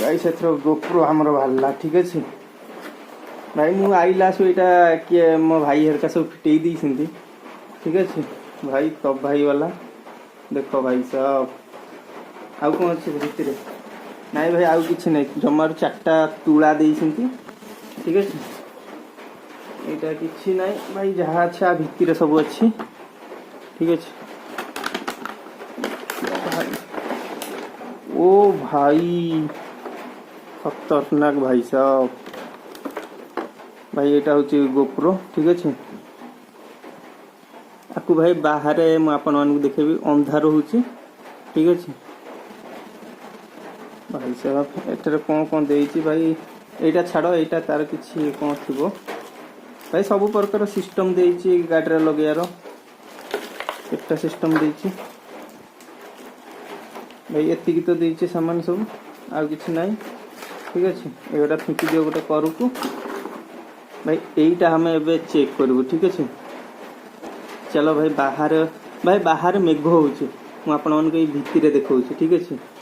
भाई से गोप्रो आमर बाहर ठीक अच्छे भाई मुझे आईला सो यहाँ किए मो भाई हरका सब फिटे दी ठीक अच्छे भाई तब भाई वाला देख भाई सब आउ कौन अच्छे भितर नाई भाई आउ कि नहीं जमार 4टा तुला ठीक अच्छे यहाँ कि ना भाई जहाँ अच्छा भितर सब अच्छी ठीक अच्छे ओ भाई खतरनाक भाई साहब भाई यहाँ हूँ गोप्रो ठीक अच्छे आपको भाई बाहर मुझे देखेबी अंधार हो ठीक अच्छे भाई साहब एटर कौन कौन देती भाई यहाँ छाड़ यहाँ तार किसी कौन थी भाई सब प्रकार सिस्टम देती गाड़ी लगार एक सिस्टम देती भाई एति तो देती सामान सब आउ कि ना ठीक अच्छे ये फिंकी दियो गोटे करकू भाई यहीटा आम ए चेक करूँ ठीक अच्छे चलो भाई बाहर मेघ हो मुझे भितर देखा ठीक अच्छे।